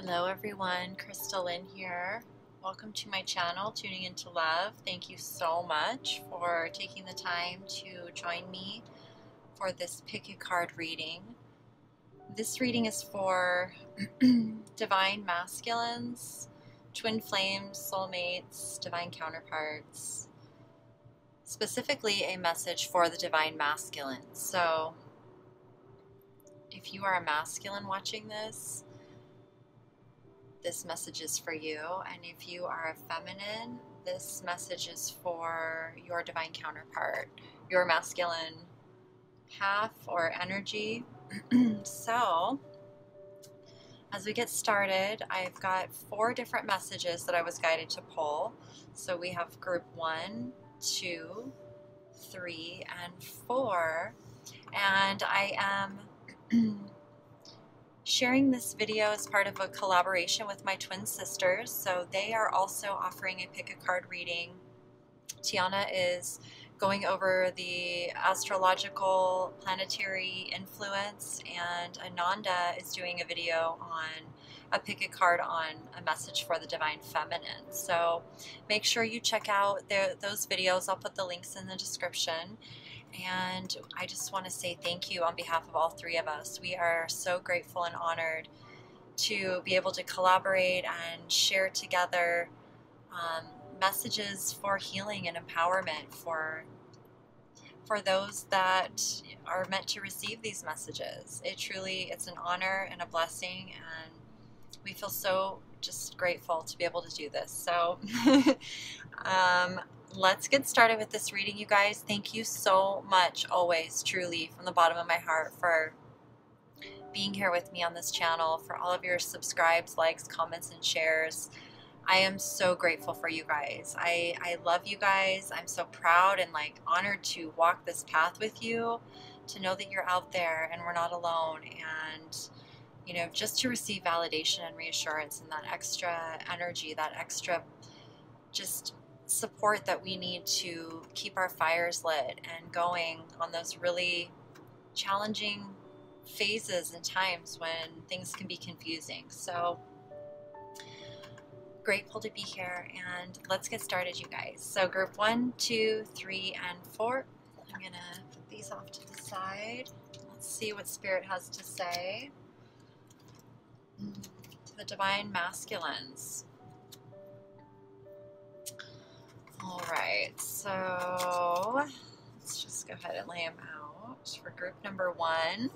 Hello everyone, Crystal Lynn here. Welcome to my channel, Tuning Into Love. Thank you so much for taking the time to join me for this pick a card reading. This reading is for divine masculines, twin flames, soulmates, divine counterparts. Specifically a message for the divine masculine. So if you are a masculine watching this message is for you, and if you are a feminine, this message is for your divine counterpart, your masculine half or energy. So as we get started, I've got 4 different messages that I was guided to pull. So we have group 1, 2, 3, and 4, and I am sharing this video as part of a collaboration with my twin sisters. So they are also offering a pick a card reading. Tiana is going over the astrological planetary influence, and Ananda is doing a video on a pick a card on a message for the divine feminine. So make sure you check out those videos. I'll put the links in the description. And I just want to say thank you on behalf of all 3 of us. We are so grateful and honored to be able to collaborate and share together messages for healing and empowerment for those that are meant to receive these messages. It's an honor and a blessing, and we feel so just grateful to be able to do this. So let's get started with this reading, you guys. Thank you so much, always, truly, from the bottom of my heart, for being here with me on this channel, for all of your subscribes, likes, comments, and shares. I am so grateful for you guys. I love you guys. I'm so proud and honored to walk this path with you, to know that you're out there and we're not alone, and just to receive validation and reassurance and that extra energy, that extra just support that we need to keep our fires lit and going on those really challenging phases and times when things can be confusing. So grateful to be here, and let's get started, you guys. So group 1, 2, 3, and 4. I'm gonna put these off to the side. Let's see what Spirit has to say to the divine masculines. All right, so let's just go ahead and lay them out for group number 1.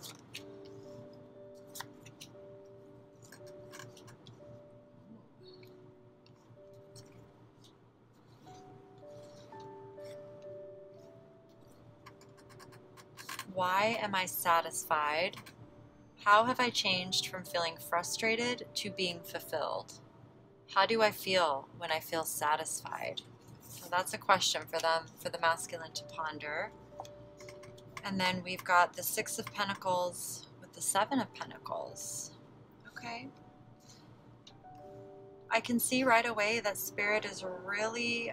Why am I satisfied? How have I changed from feeling frustrated to being fulfilled? How do I feel when I feel satisfied? So that's a question for them, for the masculine to ponder. And then we've got the 6 of Pentacles with the 7 of Pentacles. Okay. I can see right away that Spirit is really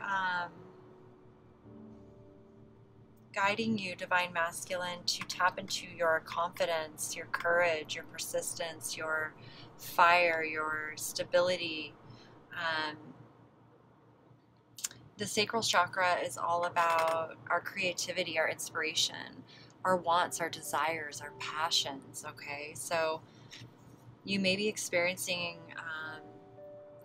guiding you, divine masculine, to tap into your confidence, your courage, your persistence, your fire, your stability. The sacral chakra is all about our creativity, our inspiration, our wants, our desires, our passions, okay? So you may be experiencing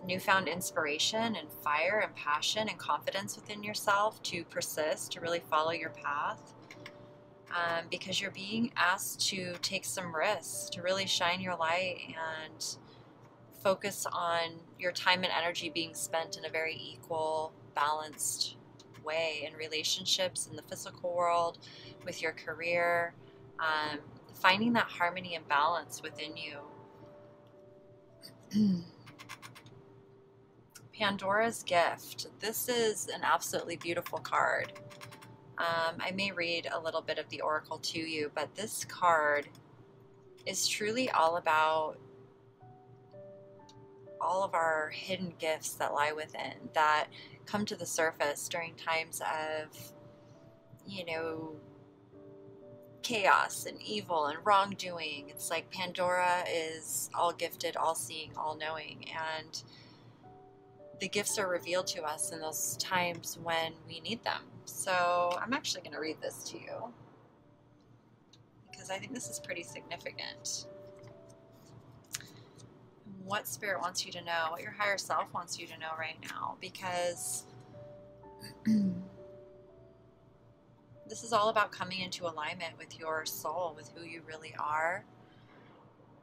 newfound inspiration and fire and passion and confidence within yourself to persist, to really follow your path, because you're being asked to take some risks, to really shine your light and focus on your time and energy being spent in a very equal, balanced way in relationships, in the physical world, with your career, finding that harmony and balance within you. Pandora's Gift. This is an absolutely beautiful card. I may read a little bit of the oracle to you, but this card is truly all about all of our hidden gifts that lie within, that come to the surface during times of, chaos and evil and wrongdoing. It's like Pandora is all gifted, all seeing, all knowing, and the gifts are revealed to us in those times when we need them. So I'm actually going to read this to you because I think this is pretty significant. What Spirit wants you to know, what your higher self wants you to know right now, because this is all about coming into alignment with your soul, with who you really are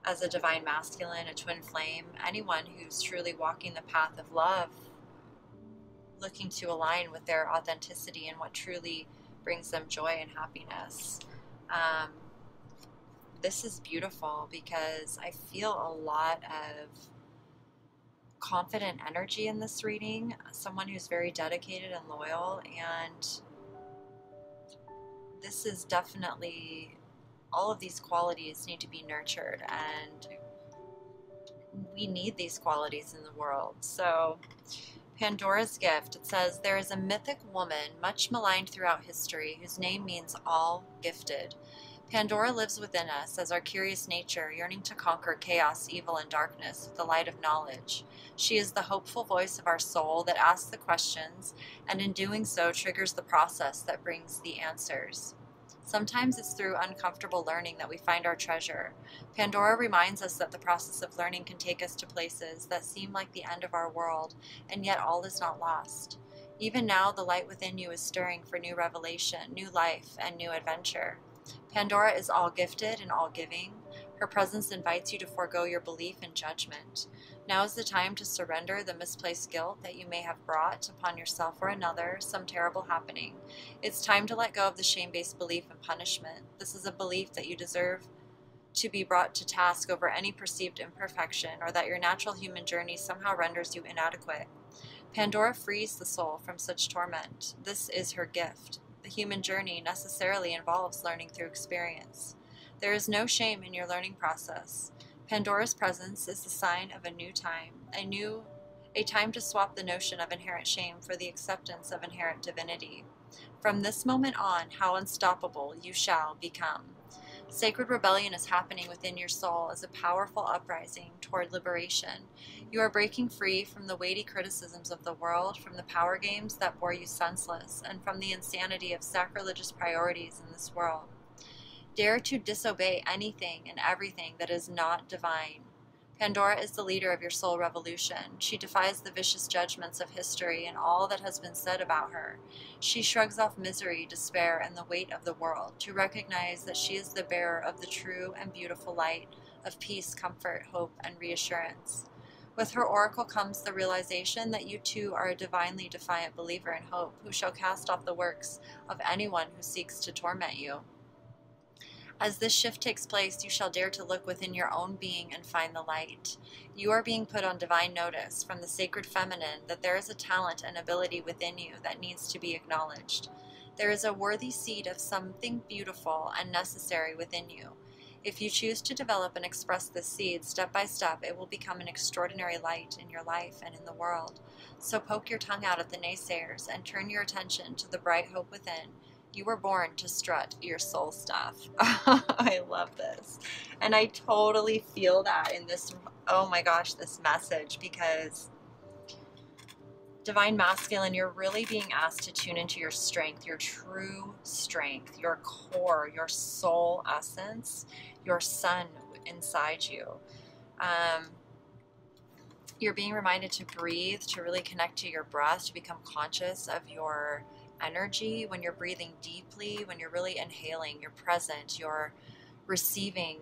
as a divine masculine, a twin flame, anyone who's truly walking the path of love, looking to align with their authenticity and what truly brings them joy and happiness. This is beautiful because I feel a lot of confident energy in this reading, someone who's very dedicated and loyal, and this is definitely, all of these qualities need to be nurtured, and we need these qualities in the world. So Pandora's gift, it says, there is a mythic woman much maligned throughout history whose name means all gifted. Pandora lives within us as our curious nature, yearning to conquer chaos, evil, and darkness with the light of knowledge. She is the hopeful voice of our soul that asks the questions, and in doing so triggers the process that brings the answers. Sometimes it's through uncomfortable learning that we find our treasure. Pandora reminds us that the process of learning can take us to places that seem like the end of our world, and yet all is not lost. Even now, the light within you is stirring for new revelation, new life, and new adventure. Pandora is all gifted and all giving. Her presence invites you to forego your belief and judgment. Now is the time to surrender the misplaced guilt that you may have brought upon yourself or another, some terrible happening. It's time to let go of the shame-based belief in punishment. This is a belief that you deserve to be brought to task over any perceived imperfection, or that your natural human journey somehow renders you inadequate. Pandora frees the soul from such torment. This is her gift. The human journey necessarily involves learning through experience. There is no shame in your learning process. Pandora's presence is the sign of a new time, a time to swap the notion of inherent shame for the acceptance of inherent divinity. From this moment on, how unstoppable you shall become. Sacred rebellion is happening within your soul as a powerful uprising toward liberation. You are breaking free from the weighty criticisms of the world, from the power games that bore you senseless, and from the insanity of sacrilegious priorities in this world. Dare to disobey anything and everything that is not divine. Pandora is the leader of your soul revolution. She defies the vicious judgments of history and all that has been said about her. She shrugs off misery, despair, and the weight of the world to recognize that she is the bearer of the true and beautiful light of peace, comfort, hope, and reassurance. With her oracle comes the realization that you too are a divinely defiant believer in hope, who shall cast off the works of anyone who seeks to torment you. As this shift takes place, you shall dare to look within your own being and find the light. You are being put on divine notice from the sacred feminine that there is a talent and ability within you that needs to be acknowledged. There is a worthy seed of something beautiful and necessary within you. If you choose to develop and express this seed step by step, it will become an extraordinary light in your life and in the world. So poke your tongue out at the naysayers and turn your attention to the bright hope within. You were born to strut your soul stuff. I love this. And I totally feel that in this, oh my gosh, this message, because divine masculine, you're really being asked to tune into your strength, your true strength, your core, your soul essence, your sun inside you. You're being reminded to breathe, to really connect to your breath, to become conscious of your energy. When you're breathing deeply, when you're really inhaling, you're present, you're receiving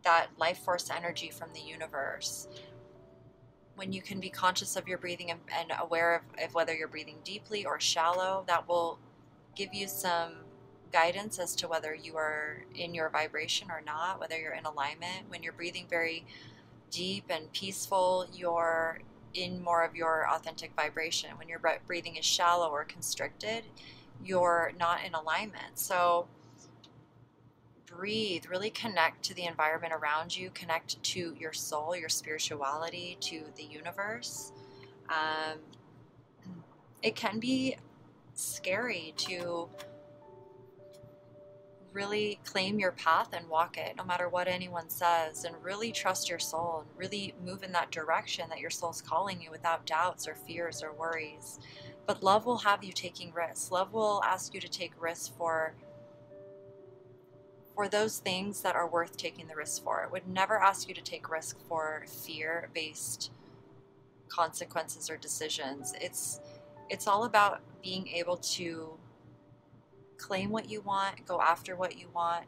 that life force energy from the universe. When you can be conscious of your breathing and aware of whether you're breathing deeply or shallow, that will give you some guidance as to whether you are in your vibration or not, whether you're in alignment. When you're breathing very deep and peaceful, you're in more of your authentic vibration. When your breathing is shallow or constricted, you're not in alignment. So breathe, really connect to the environment around you, connect to your soul, your spirituality, to the universe. It can be scary to really claim your path and walk it, no matter what anyone says, and really trust your soul and really move in that direction that your soul's calling you without doubts or fears or worries. But love will have you taking risks. Love will ask you to take risks for those things that are worth taking the risk for. It would never ask you to take risk for fear-based consequences or decisions. It's all about being able to claim what you want, go after what you want,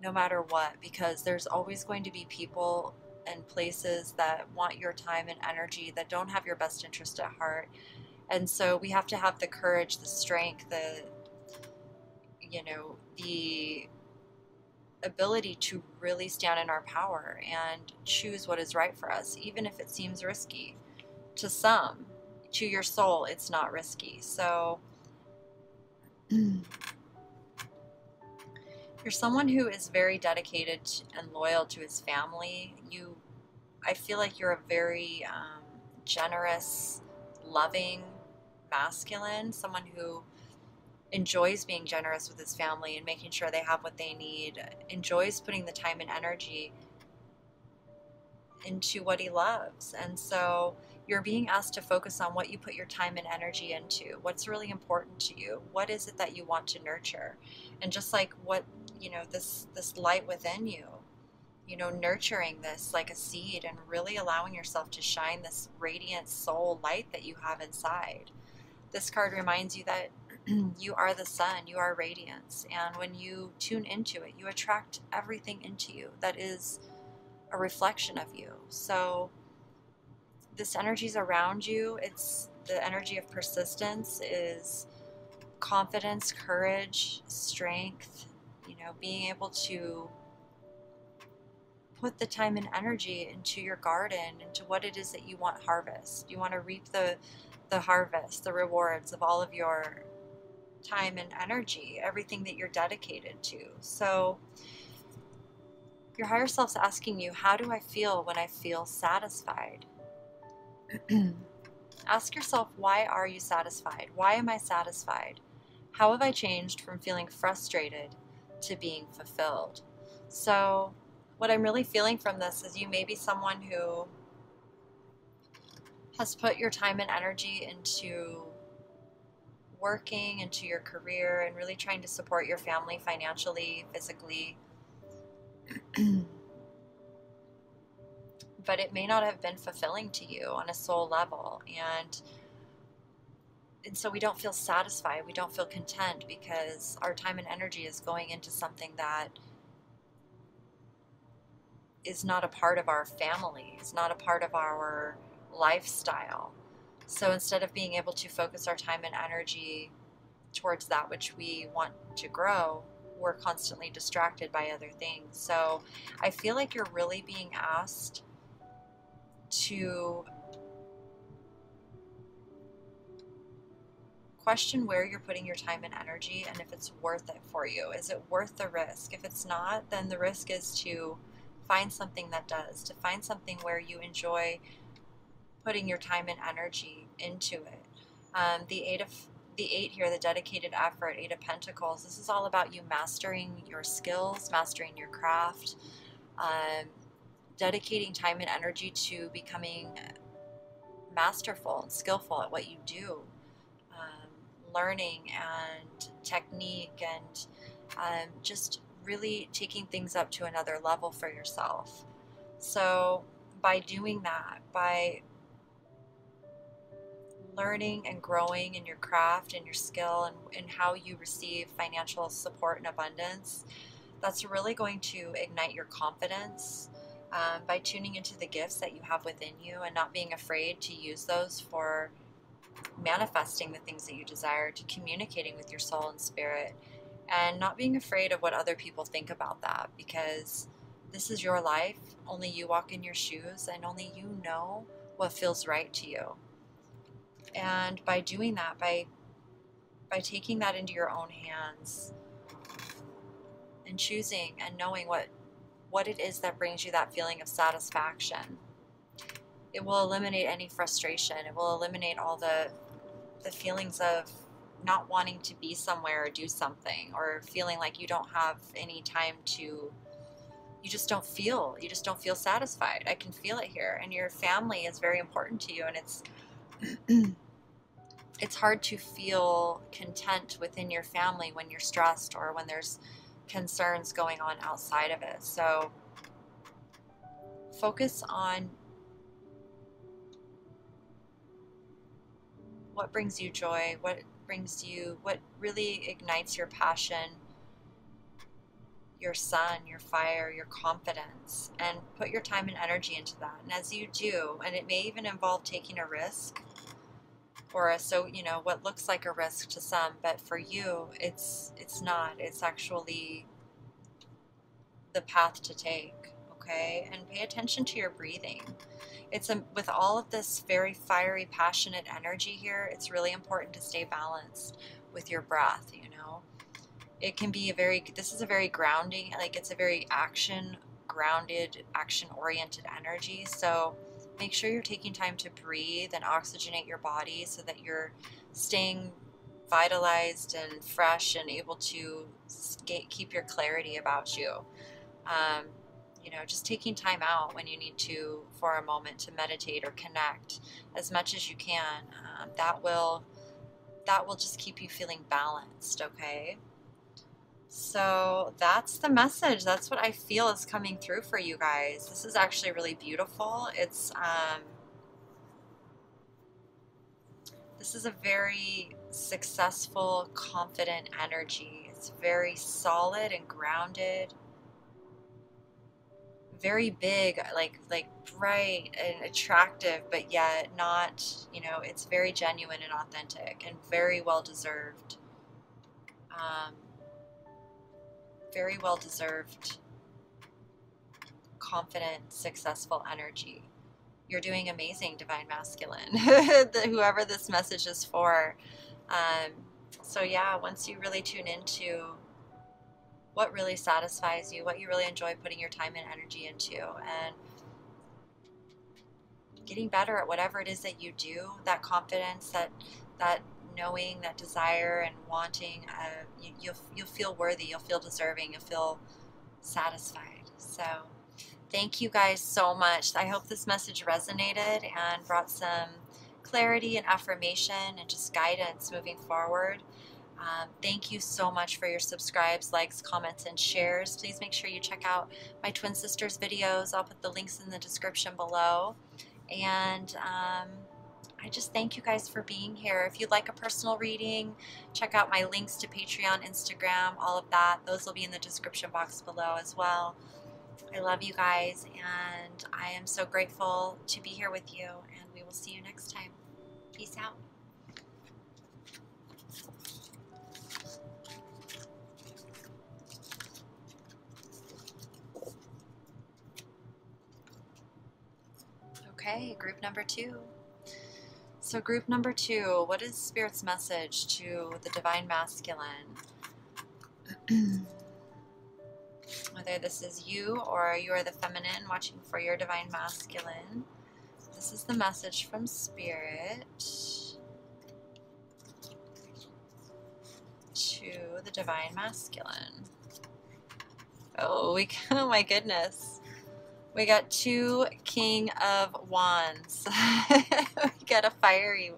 no matter what, because there's always going to be people and places that want your time and energy that don't have your best interest at heart. And so we have to have the courage, the strength, the ability to really stand in our power and choose what is right for us, even if it seems risky. To some, to your soul, it's not risky. So you're someone who is very dedicated and loyal to his family. I feel like you're a very generous, loving masculine, someone who enjoys being generous with his family and making sure they have what they need, enjoys putting the time and energy into what he loves. And so you're being asked to focus on what you put your time and energy into, what's really important to you, what is it that you want to nurture. And just like what, this light within you, nurturing this like a seed and really allowing yourself to shine this radiant soul light that you have inside. This card reminds you that you are the sun, you are radiance, and when you tune into it, you attract everything into you that is a reflection of you. So this energy is around you. It's the energy of persistence, is confidence, courage, strength, being able to put the time and energy into your garden, into what it is that you want harvest. You want to reap the harvest, the rewards of all of your time and energy, everything that you're dedicated to. So your higher self's asking you, how do I feel when I feel satisfied? Ask yourself, why are you satisfied? Why am I satisfied? How have I changed from feeling frustrated to being fulfilled? So what I'm really feeling from this is you may be someone who has put your time and energy into working, into your career, and really trying to support your family financially, physically. But it may not have been fulfilling to you on a soul level. And so we don't feel satisfied. We don't feel content because our time and energy is going into something that is not a part of our family, is not a part of our lifestyle. So instead of being able to focus our time and energy towards that which we want to grow, we're constantly distracted by other things. So I feel like you're really being asked to question where you're putting your time and energy and if it's worth it for you. Is it worth the risk? If it's not, then the risk is to find something that does, to find something where you enjoy putting your time and energy into it. The eight here, the dedicated effort, Eight of Pentacles, this is all about you mastering your skills, mastering your craft, dedicating time and energy to becoming masterful and skillful at what you do, learning and technique, and just really taking things up to another level for yourself. So by doing that, by learning and growing in your craft and your skill and how you receive financial support and abundance, that's really going to ignite your confidence. By tuning into the gifts that you have within you and not being afraid to use those for manifesting the things that you desire, to communicating with your soul and spirit, and not being afraid of what other people think about that, because this is your life. Only you walk in your shoes, and only you know what feels right to you. And by doing that, by taking that into your own hands and choosing and knowing what it is that brings you that feeling of satisfaction, it will eliminate any frustration. It will eliminate all the feelings of not wanting to be somewhere or do something, or feeling like you don't have any time to, you just don't feel satisfied. I can feel it here. And your family is very important to you, and it's hard to feel content within your family when you're stressed or when there's concerns going on outside of it. So focus on what brings you joy, what really ignites your passion, your sun, your fire, your confidence, and put your time and energy into that. And as you do, and it may even involve taking a risk, or what looks like a risk to some, but for you, it's not. It's actually the path to take, okay? And pay attention to your breathing. With all of this very fiery, passionate energy here, it's really important to stay balanced with your breath, It can be this is a very grounding, like it's a very grounded, action-oriented energy. So make sure you're taking time to breathe and oxygenate your body so that you're staying vitalized and fresh and able to keep your clarity about you. Just taking time out when you need to for a moment to meditate or connect as much as you can. That will just keep you feeling balanced, okay? So that's the message. That's what I feel is coming through for you guys. This is actually really beautiful. This is a very successful, confident energy. It's very solid and grounded. Very big, like bright and attractive, but yet not, it's very genuine and authentic and very well deserved. Very well deserved, confident, successful energy. You're doing amazing, Divine Masculine, whoever this message is for. So yeah, once you really tune into what really satisfies you, what you really enjoy putting your time and energy into, and getting better at whatever it is that you do, that confidence, that knowing, that desire and wanting, you'll feel worthy, you'll feel deserving, you'll feel satisfied. So thank you guys so much. I hope this message resonated and brought some clarity and affirmation and just guidance moving forward. Thank you so much for your subscribes, likes, comments, and shares. Please make sure you check out my twin sisters videos. I'll put the links in the description below. And I just thank you guys for being here. If you'd like a personal reading, check out my links to Patreon, Instagram, all of that. Those will be in the description box below as well. I love you guys, and I am so grateful to be here with you, and we will see you next time. Peace out. Okay, group number 2. So group number 2, what is Spirit's message to the Divine Masculine? Whether this is you or you are the feminine watching for your Divine Masculine, this is the message from Spirit to the Divine Masculine. Oh my goodness. We got 2 King of Wands. we got a fiery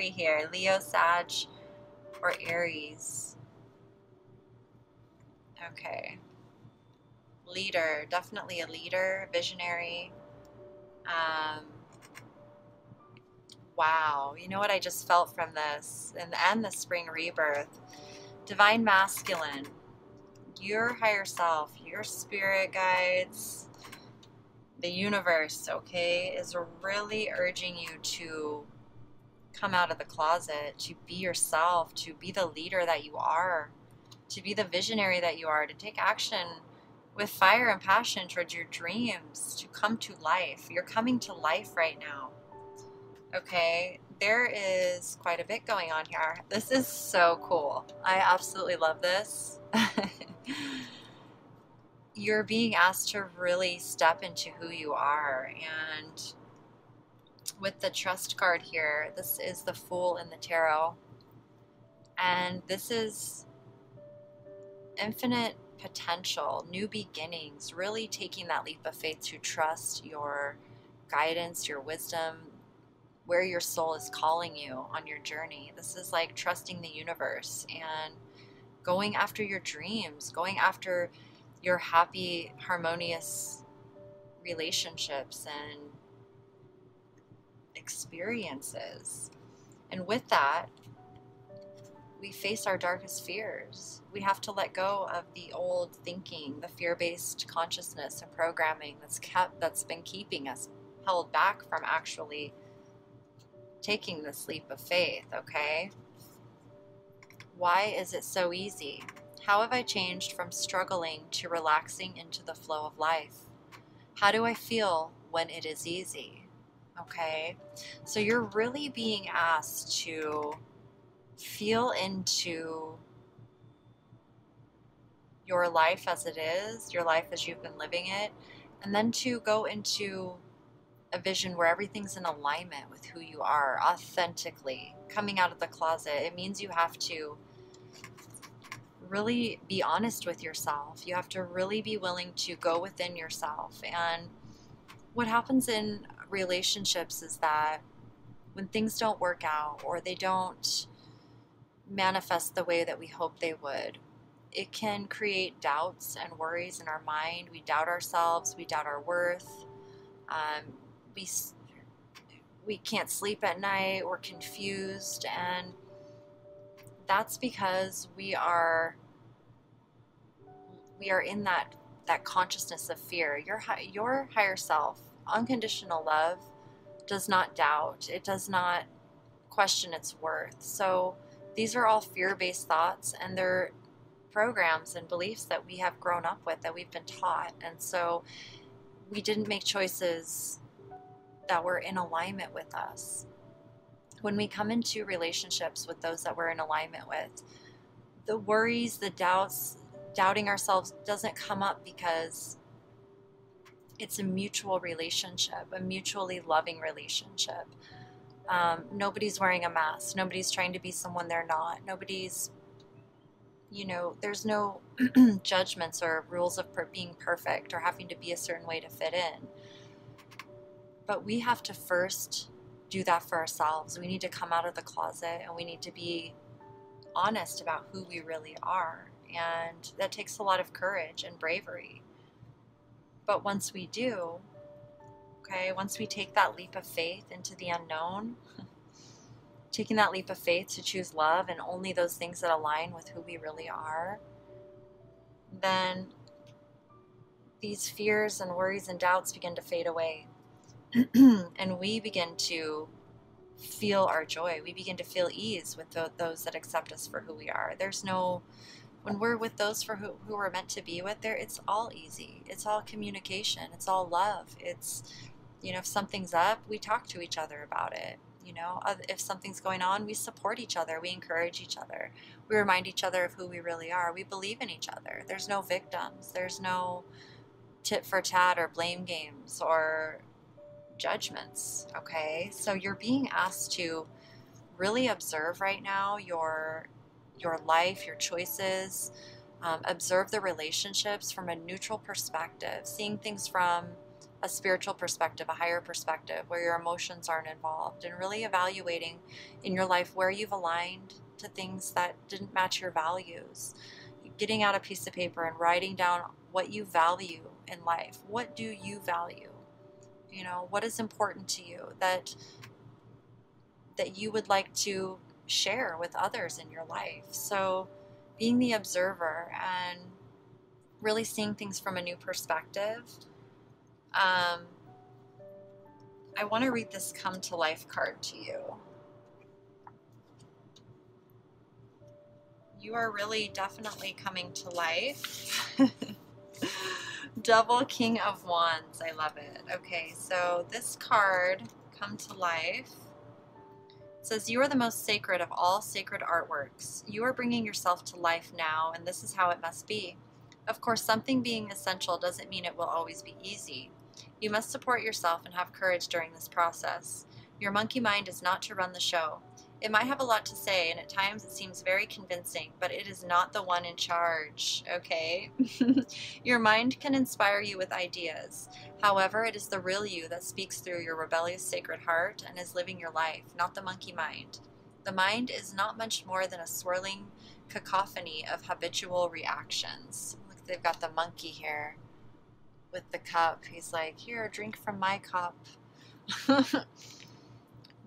here. Leo, Sag, or Aries. Okay. Leader, definitely a leader, visionary. Wow, you know what I just felt from this, and the spring rebirth. Divine Masculine. Your higher self, your spirit guides, the universe, okay, is really urging you to come out of the closet, to be yourself, to be the leader that you are, to be the visionary that you are, to take action with fire and passion towards your dreams, to come to life. You're coming to life right now, okay? There is quite a bit going on here. This is so cool. I absolutely love this. You're being asked to really step into who you are, and with the Trust card here, this is the Fool in the tarot. And this is infinite potential, new beginnings, really taking that leap of faith to trust your guidance, your wisdom, where your soul is calling you on your journey. This is like trusting the universe and going after your dreams, going after your happy, harmonious relationships and experiences. And with that, we face our darkest fears. We have to let go of the old thinking, the fear-based consciousness and programming that's been keeping us held back from actually taking this leap of faith, okay? Why is it so easy? How have I changed from struggling to relaxing into the flow of life? How do I feel when it is easy? Okay, so you're really being asked to feel into your life as it is, your life as you've been living it, and then to go into a vision where everything's in alignment with who you are authentically. Coming out of the closet, it means you have to really be honest with yourself. You have to really be willing to go within yourself. And what happens in relationships is that when things don't work out or they don't manifest the way that we hope they would, it can create doubts and worries in our mind. We doubt ourselves, we doubt our worth, we can't sleep at night, we're confused, and that's because we are in that consciousness of fear. Your higher self, unconditional love, does not doubt. It does not question its worth. So these are all fear-based thoughts, and they're programs and beliefs that we have grown up with, that we've been taught. And so we didn't make choices that were in alignment with us. When we come into relationships with those that we're in alignment with, the worries, the doubts, doubting ourselves doesn't come up because it's a mutual relationship, a mutually loving relationship. Nobody's wearing a mask. Nobody's trying to be someone they're not. Nobody's, there's no judgments or rules of being perfect or having to be a certain way to fit in. But we have to first do that for ourselves. We need to come out of the closet, and we need to be honest about who we really are. And that takes a lot of courage and bravery. But once we do, okay, once we take that leap of faith into the unknown, taking that leap of faith to choose love and only those things that align with who we really are, then these fears and worries and doubts begin to fade away. And we begin to feel our joy. We begin to feel ease with those that accept us for who we are. When we're with those for who we're meant to be with, it's all easy. It's all communication. It's all love. It's, if something's up, we talk to each other about it. If something's going on, we support each other. We encourage each other. We remind each other of who we really are. We believe in each other. There's no victims. There's no tit for tat or blame games or judgments. Okay, so you're being asked to really observe right now your life, your choices. Observe the relationships from a neutral perspective, seeing things from a spiritual perspective, a higher perspective, where your emotions aren't involved, and really evaluating in your life where you've aligned to things that didn't match your values. Getting out a piece of paper and writing down what you value in life. What do you value? What is important to you that you would like to share with others in your life? So being the observer and really seeing things from a new perspective. I want to read this come to life card to you. You are really definitely coming to life. Double King of Wands. I love it. Okay, so this card, come to life, says, you are the most sacred of all sacred artworks. You are bringing yourself to life now, and this is how it must be. Of course, something being essential doesn't mean it will always be easy. You must support yourself and have courage during this process. Your monkey mind is not to run the show. It might have a lot to say, and at times it seems very convincing, but it is not the one in charge, okay? Your mind can inspire you with ideas. However, it is the real you that speaks through your rebellious sacred heart and is living your life, not the monkey mind. The mind is not much more than a swirling cacophony of habitual reactions. Look, they've got the monkey here with the cup. He's like, here, drink from my cup.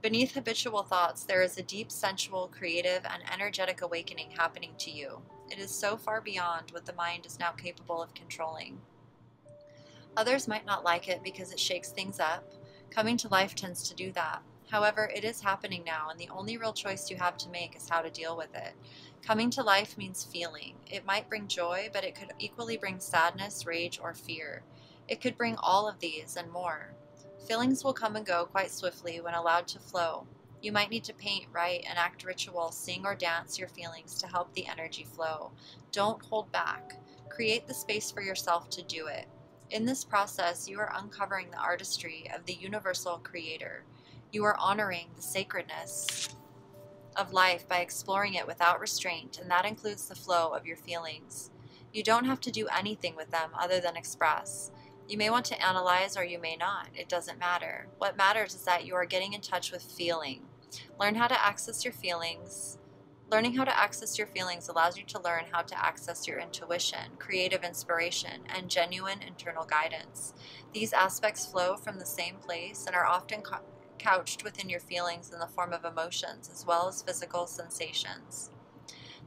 Beneath habitual thoughts, there is a deep, sensual, creative, and energetic awakening happening to you. It is so far beyond what the mind is now capable of controlling. Others might not like it because it shakes things up. Coming to life tends to do that. However, it is happening now, and the only real choice you have to make is how to deal with it. Coming to life means feeling. It might bring joy, but it could equally bring sadness, rage, or fear. It could bring all of these and more. Feelings will come and go quite swiftly when allowed to flow. You might need to paint, write, enact ritual, sing, or dance your feelings to help the energy flow. Don't hold back. Create the space for yourself to do it. In this process, you are uncovering the artistry of the universal creator. You are honoring the sacredness of life by exploring it without restraint, and that includes the flow of your feelings. You don't have to do anything with them other than express. You may want to analyze or you may not. It doesn't matter. What matters is that you are getting in touch with feeling. Learn how to access your feelings. Learning how to access your feelings allows you to learn how to access your intuition, creative inspiration, and genuine internal guidance. These aspects flow from the same place and are often couched within your feelings in the form of emotions as well as physical sensations.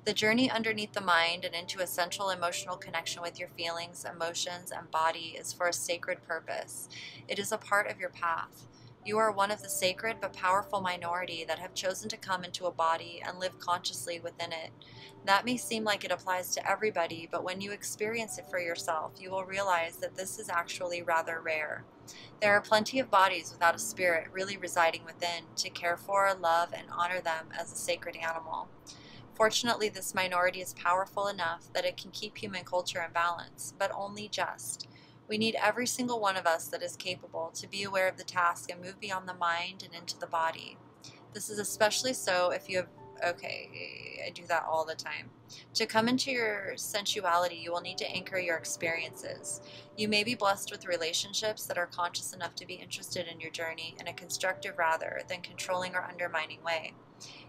The journey underneath the mind and into a central emotional connection with your feelings, emotions, and body is for a sacred purpose. It is a part of your path. You are one of the sacred but powerful minority that have chosen to come into a body and live consciously within it. That may seem like it applies to everybody, but when you experience it for yourself, you will realize that this is actually rather rare. There are plenty of bodies without a spirit really residing within to care for, love, and honor them as a sacred animal. Fortunately, this minority is powerful enough that it can keep human culture in balance, but only just. We need every single one of us that is capable to be aware of the task and move beyond the mind and into the body. This is especially so if you have, okay, I do that all the time. To come into your sensuality, you will need to anchor your experiences. You may be blessed with relationships that are conscious enough to be interested in your journey in a constructive rather than controlling or undermining way.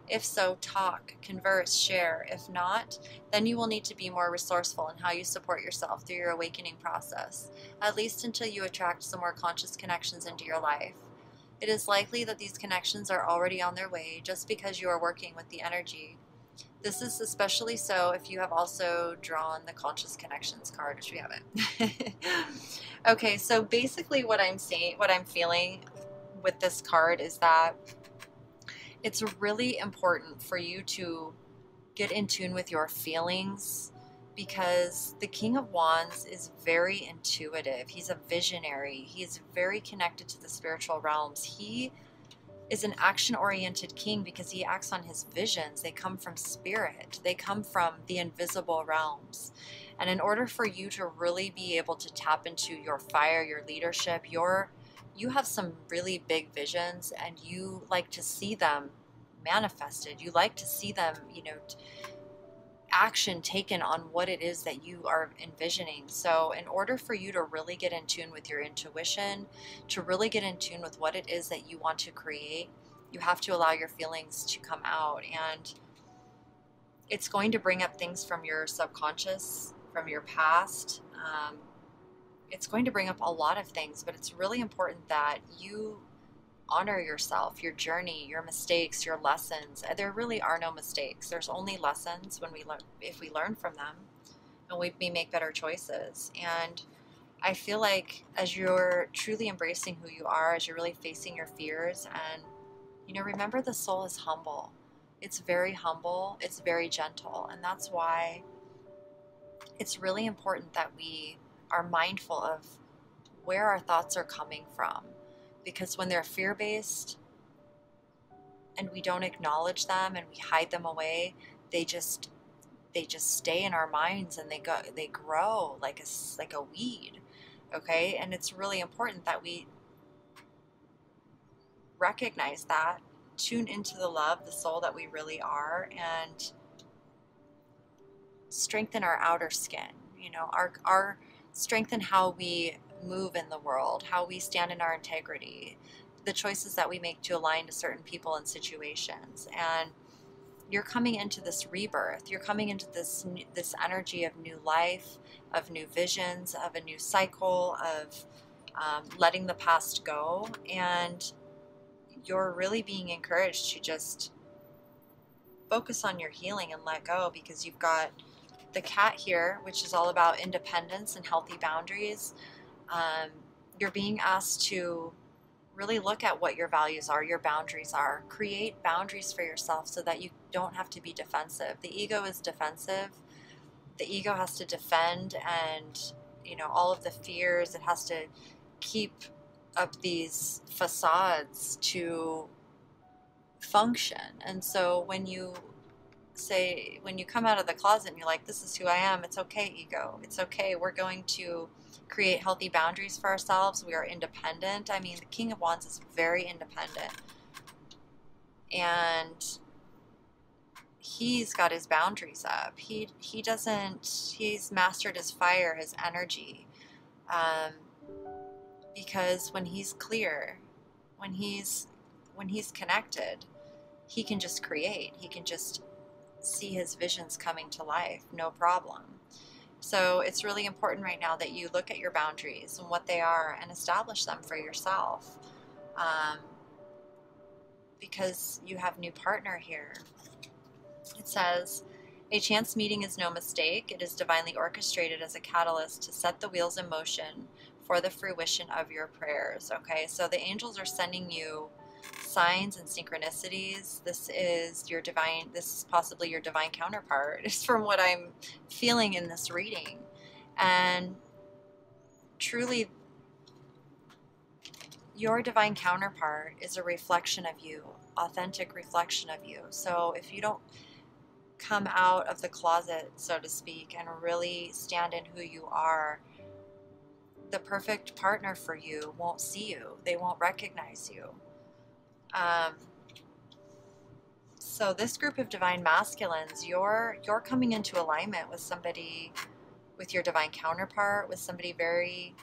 If so, talk, converse, share. If not, then you will need to be more resourceful in how you support yourself through your awakening process, at least until you attract some more conscious connections into your life. It is likely that these connections are already on their way just because you are working with the energy. This is especially so if you have also drawn the conscious connections card, which we haven't. Okay, so basically what I'm feeling with this card is that it's really important for you to get in tune with your feelings because the King of Wands is very intuitive. He's a visionary. He's very connected to the spiritual realms. He is an action-oriented king because he acts on his visions. They come from spirit. They come from the invisible realms. And in order for you to really be able to tap into your fire, your leadership, you have some really big visions and you like to see them manifested. You like to see them, action taken on what it is that you are envisioning. So in order for you to really get in tune with your intuition, to really get in tune with what it is that you want to create, you have to allow your feelings to come out. And it's going to bring up things from your subconscious, from your past. It's going to bring up a lot of things, but it's really important that you honor yourself, your journey, your mistakes, your lessons. There really are no mistakes. There's only lessons when if we learn from them and we make better choices. And I feel like as you're truly embracing who you are, as you're really facing your fears, and remember the soul is humble. It's very humble. It's very gentle. And that's why it's really important that we are mindful of where our thoughts are coming from, because when they're fear-based and we don't acknowledge them and we hide them away, they just stay in our minds and they grow like a weed. Okay, and it's really important that we recognize that tune into the love, the soul that we really are, and strengthen our outer skin, you know, our strengthen how we move in the world, how we stand in our integrity, the choices that we make to align to certain people and situations. And you're coming into this rebirth. You're coming into this energy of new life, of new visions, of a new cycle, of letting the past go. And you're really being encouraged to just focus on your healing and let go, because you've got the cat here, which is all about independence and healthy boundaries. You're being asked to really look at what your values are, your boundaries are. Create boundaries for yourself so that you don't have to be defensive. The ego is defensive. The ego has to defend, and, you know, all of the fears, it has to keep up these facades to function. And so when you come out of the closet and you're like, this is who I am, it's okay, ego. It's okay. We're going to create healthy boundaries for ourselves. We are independent. I mean, the King of Wands is very independent. And he's got his boundaries up. He's mastered his fire, his energy. Because when he's clear, when he's connected, he can just create. He can just see his visions coming to life, no problem. So it's really important right now that you look at your boundaries and what they are and establish them for yourself, because you have a new partner here. It says, a chance meeting is no mistake. It is divinely orchestrated as a catalyst to set the wheels in motion for the fruition of your prayers. Okay, so the angels are sending you signs and synchronicities. This is possibly your divine counterpart, is from what I'm feeling in this reading. And truly, your divine counterpart is a reflection of you, authentic reflection of you. So if you don't come out of the closet, so to speak, and really stand in who you are, the perfect partner for you won't see you. They won't recognize you. So this group of divine masculines, you're coming into alignment with somebody, with your divine counterpart, with somebody very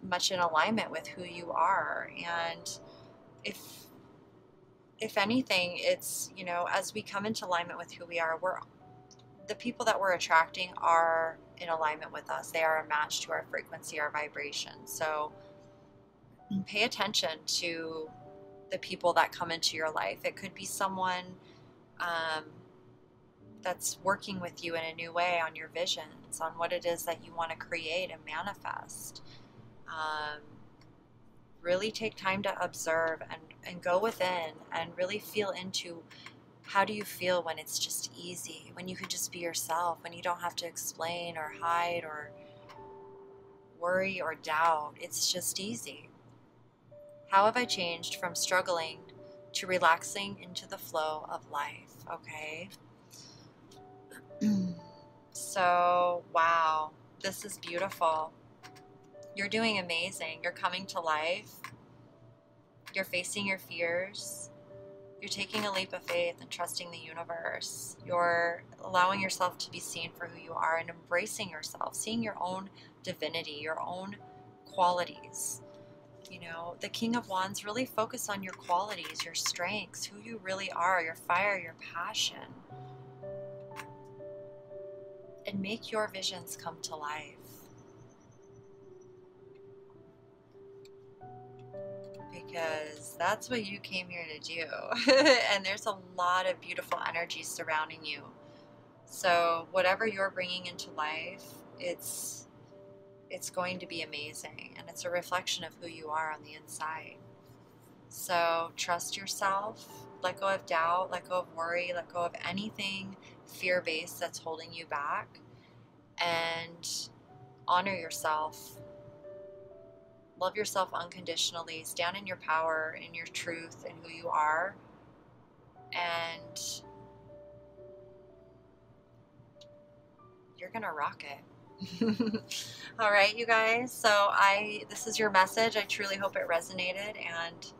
much in alignment with who you are. And if anything, it's, you know, as we come into alignment with who we are, the people that we're attracting are in alignment with us. They are a match to our frequency, our vibration. So pay attention to the people that come into your life. It could be someone that's working with you in a new way on your visions, on what it is that you want to create and manifest. Really take time to observe and go within and really feel into, how do you feel when it's just easy, when you could just be yourself, when you don't have to explain or hide or worry or doubt. It's just easy. How have I changed from struggling to relaxing into the flow of life? Okay. So, wow, this is beautiful. You're doing amazing. You're coming to life. You're facing your fears. You're taking a leap of faith and trusting the universe. You're allowing yourself to be seen for who you are and embracing yourself, seeing your own divinity, your own qualities. You know, the King of Wands, really focus on your qualities, your strengths, who you really are, your fire, your passion. And make your visions come to life. Because that's what you came here to do. And there's a lot of beautiful energy surrounding you. So whatever you're bringing into life, it's going to be amazing. And it's a reflection of who you are on the inside. So trust yourself. Let go of doubt. Let go of worry. Let go of anything fear-based that's holding you back. And honor yourself. Love yourself unconditionally. Stand in your power, in your truth, and who you are. And you're gonna rock it. All right, you guys. So this is your message. I truly hope it resonated, and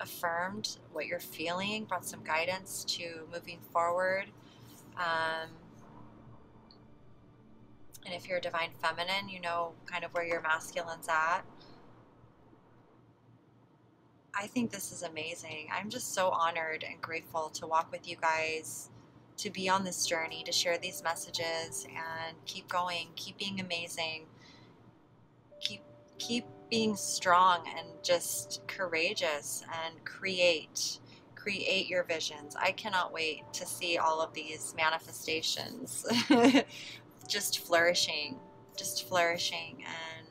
affirmed what you're feeling, brought some guidance to moving forward. And if you're a divine feminine, you know kind of where your masculine's at. I think this is amazing. I'm just so honored and grateful to walk with you guys, to be on this journey, to share these messages, and keep going, keep being amazing, keep being strong and just courageous, and create your visions. I cannot wait to see all of these manifestations just flourishing, and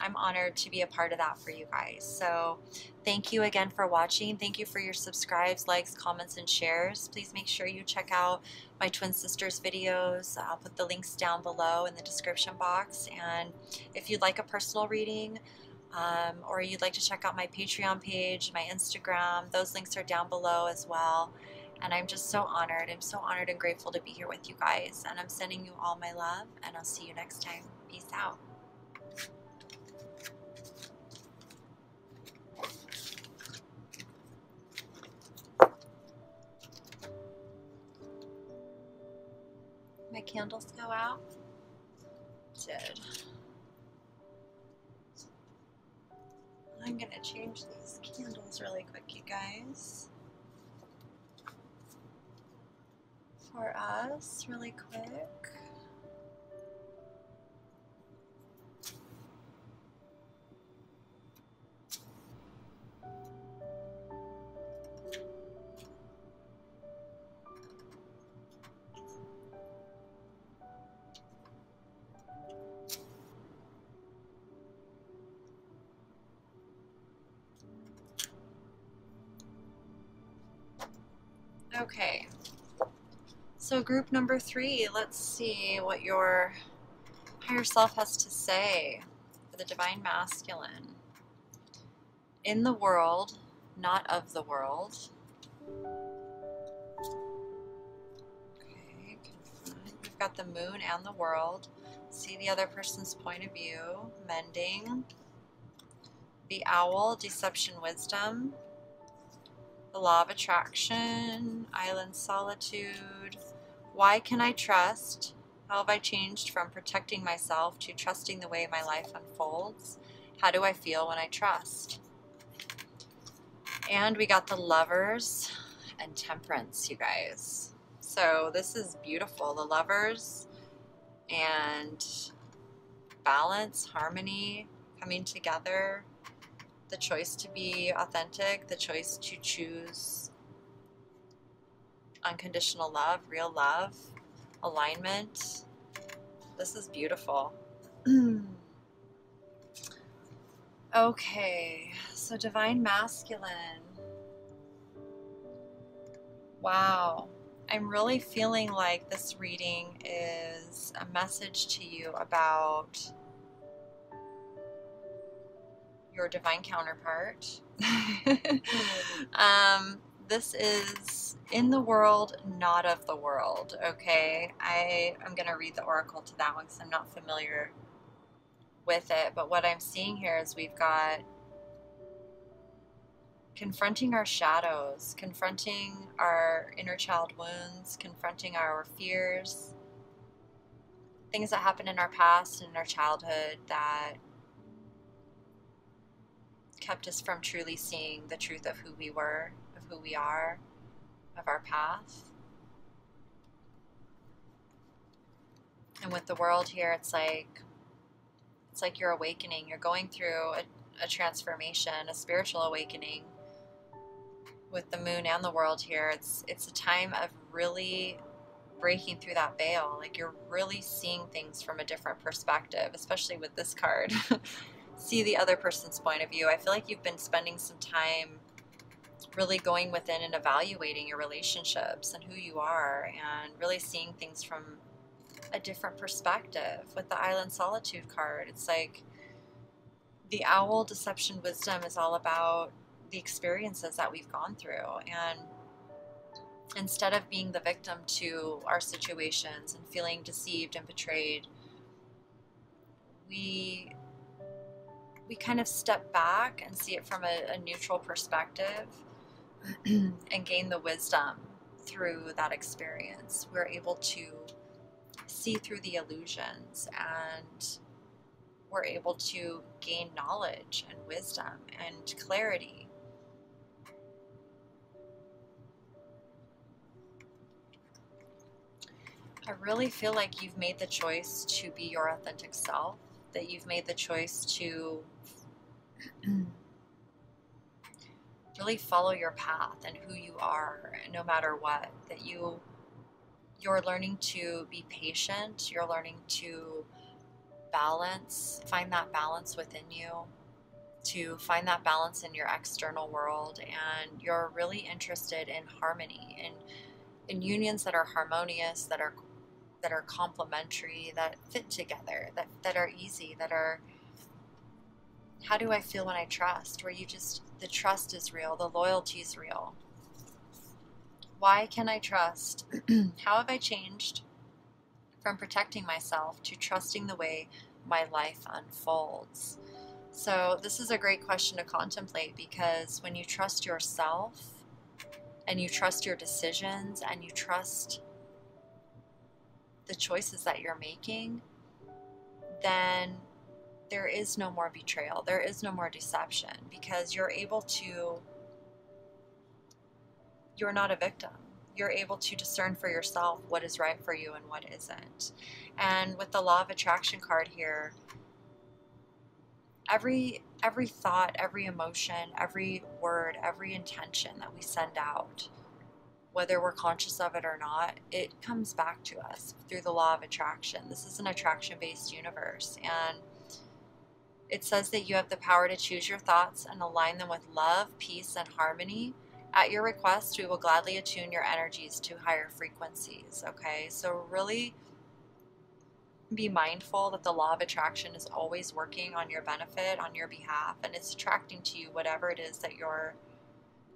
I'm honored to be a part of that for you guys. So thank you again for watching. Thank you for your subscribes, likes, comments, and shares. Please make sure you check out my twin sisters videos. I'll put the links down below in the description box. And if you'd like a personal reading, or you'd like to check out my Patreon page, my Instagram, those links are down below as well. And I'm just so honored. I'm so honored and grateful to be here with you guys. And I'm sending you all my love, and I'll see you next time. Peace out. My candles go out? Did. I'm going to change these candles really quick, you guys. For us, really quick. Okay. So group number 3, let's see what your higher self has to say for the divine masculine. In the world, not of the world. Okay, confront. We've got the moon and the world. See the other person's point of view. Mending. The owl, deception, wisdom. The law of attraction. Island, solitude. Why can I trust? How have I changed from protecting myself to trusting the way my life unfolds? How do I feel when I trust? And we got the Lovers and Temperance, you guys. So this is beautiful. The Lovers and balance, harmony, coming together. The choice to be authentic, the choice to choose unconditional love, real love, alignment. This is beautiful. Okay, so divine masculine. Wow, I'm really feeling like this reading is a message to you about your divine counterpart. This is in the world, not of the world, okay? I'm going to read the oracle to that one because I'm not familiar with it, but what I'm seeing here is we've got confronting our shadows, confronting our inner child wounds, confronting our fears, things that happened in our past and in our childhood that kept us from truly seeing the truth of who we were, of who we are, of our path. And with the world here, it's like you're awakening. You're going through a transformation, a spiritual awakening. With the moon and the world here, it's a time of really breaking through that veil. Like you're really seeing things from a different perspective, especially with this card. See the other person's point of view. I feel like you've been spending some time really going within and evaluating your relationships and who you are, and really seeing things from a different perspective. With the Island Solitude card, it's like the owl, deception, wisdom is all about the experiences that we've gone through, and instead of being the victim to our situations and feeling deceived and betrayed, we we kind of step back and see it from a neutral perspective and gain the wisdom through that experience. We're able to see through the illusions, and we're able to gain knowledge and wisdom and clarity. I really feel like you've made the choice to be your authentic self, that you've made the choice to really follow your path and who you are, no matter what, that you're learning to be patient, you're learning to find that balance within you, to find that balance in your external world, and you're really interested in harmony, in unions that are harmonious, that are complementary, that fit together, that are easy, that are, how do I feel when I trust? Where the trust is real, the loyalty is real. Why can I trust? How have I changed from protecting myself to trusting the way my life unfolds? So this is a great question to contemplate, because when you trust yourself and you trust your decisions and you trust the choices that you're making, then there is no more betrayal. There is no more deception, because you're not a victim. You're able to discern for yourself what is right for you and what isn't. And with the Law of Attraction card here, every thought, every emotion, every word, every intention that we send out, whether we're conscious of it or not, it comes back to us through the Law of Attraction. This is an attraction-based universe, and it says that you have the power to choose your thoughts and align them with love, peace, and harmony. At your request, we will gladly attune your energies to higher frequencies, okay? So really be mindful that the Law of Attraction is always working on your benefit, on your behalf, and it's attracting to you whatever it is that you're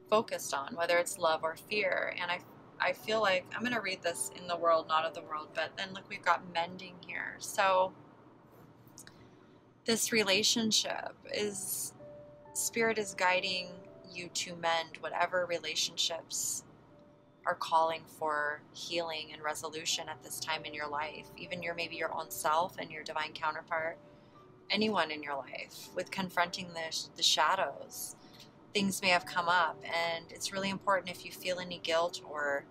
focused on, whether it's love or fear. And I feel like, I'm going to read this in the world, not of the world, but then look, we've got mending here. So this relationship is, Spirit is guiding you to mend whatever relationships are calling for healing and resolution at this time in your life. Even maybe your own self and your divine counterpart, anyone in your life, with confronting the shadows. Things may have come up, and it's really important, if you feel any guilt or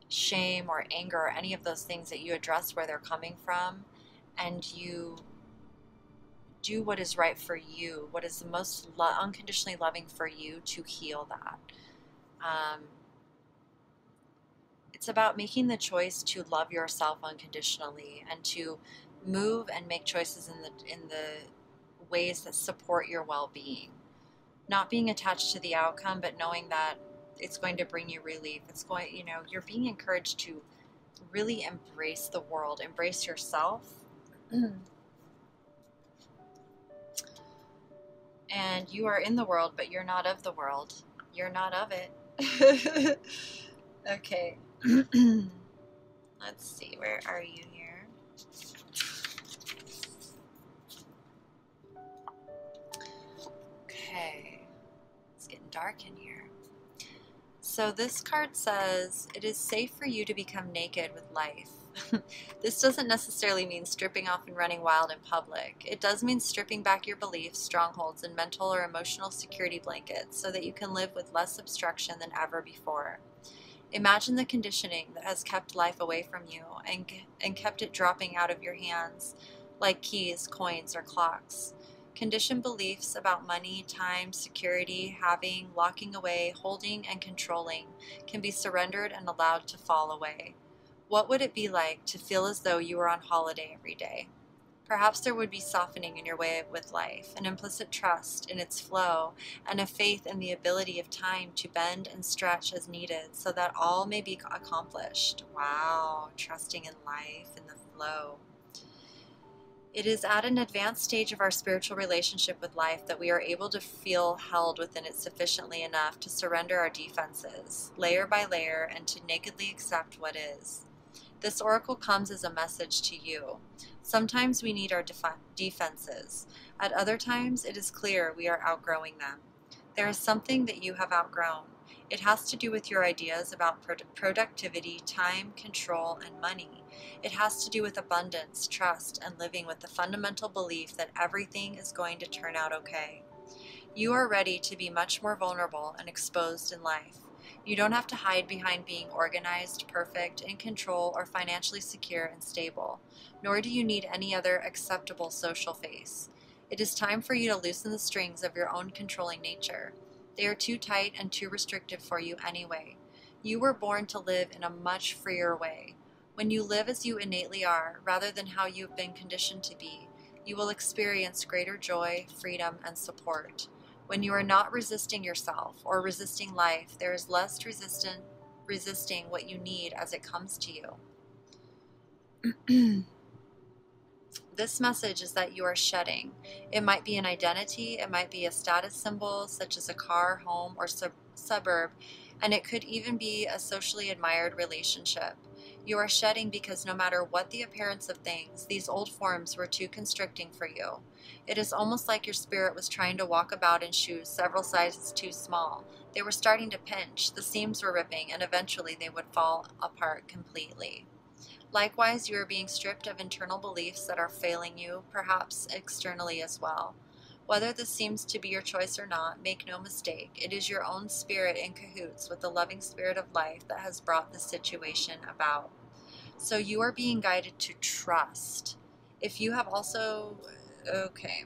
shame or anger or any of those things, that you address where they're coming from, and you do what is right for you, what is the most unconditionally loving for you, to heal that. It's about making the choice to love yourself unconditionally and to move and make choices in the ways that support your well-being. Not being attached to the outcome, but knowing that it's going to bring you relief. You're being encouraged to really embrace the world, embrace yourself. And you are in the world, but you're not of the world. You're not of it. Okay. Let's see, where are you here? Okay. It's getting dark in here. So this card says, it is safe for you to become naked with life. This doesn't necessarily mean stripping off and running wild in public. It does mean stripping back your beliefs, strongholds, and mental or emotional security blankets so that you can live with less obstruction than ever before. Imagine the conditioning that has kept life away from you and kept it dropping out of your hands like keys, coins, or clocks. Conditioned beliefs about money, time, security, having, locking away, holding, and controlling can be surrendered and allowed to fall away. What would it be like to feel as though you were on holiday every day? Perhaps there would be softening in your way with life, an implicit trust in its flow, and a faith in the ability of time to bend and stretch as needed so that all may be accomplished. Wow, trusting in life, in the flow. It is at an advanced stage of our spiritual relationship with life that we are able to feel held within it sufficiently enough to surrender our defenses, layer by layer, and to nakedly accept what is. This oracle comes as a message to you. Sometimes we need our defenses. At other times, it is clear we are outgrowing them. There is something that you have outgrown. It has to do with your ideas about productivity, time, control, and money. It has to do with abundance, trust, and living with the fundamental belief that everything is going to turn out okay. You are ready to be much more vulnerable and exposed in life. You don't have to hide behind being organized, perfect, in control, or financially secure and stable, nor do you need any other acceptable social face. It is time for you to loosen the strings of your own controlling nature. They are too tight and too restrictive for you anyway. You were born to live in a much freer way. When you live as you innately are, rather than how you've been conditioned to be, you will experience greater joy, freedom, and support. When you are not resisting yourself or resisting life, there is less resisting what you need as it comes to you. This message is that you are shedding. It might be an identity, it might be a status symbol such as a car, home, or suburb, and it could even be a socially admired relationship. You are shedding because no matter what the appearance of things, these old forms were too constricting for you. It is almost like your spirit was trying to walk about in shoes several sizes too small. They were starting to pinch, the seams were ripping, and eventually they would fall apart completely. Likewise, you are being stripped of internal beliefs that are failing you, perhaps externally as well. Whether this seems to be your choice or not, make no mistake, it is your own spirit in cahoots with the loving spirit of life that has brought this situation about. So you are being guided to trust. If you have also, okay,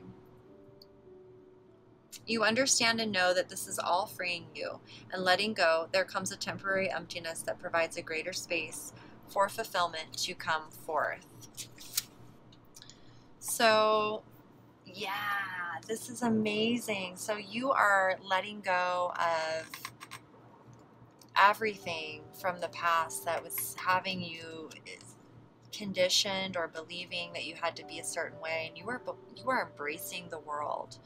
you understand and know that this is all freeing you, and letting go, there comes a temporary emptiness that provides a greater space for fulfillment to come forth. So, yeah, this is amazing. So you are letting go of everything from the past that was having you conditioned or believing that you had to be a certain way, and you are embracing the world.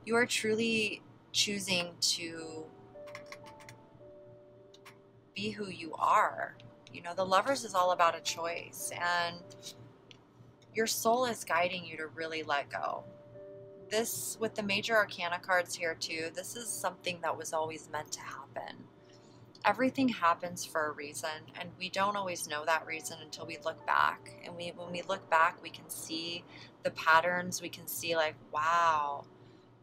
You are truly choosing to be who you are. You know, the Lovers is all about a choice, and your soul is guiding you to really let go. This, with the major arcana cards here too, this is something that was always meant to happen. Everything happens for a reason, and we don't always know that reason until we look back. And when we look back, we can see the patterns. We can see like, wow,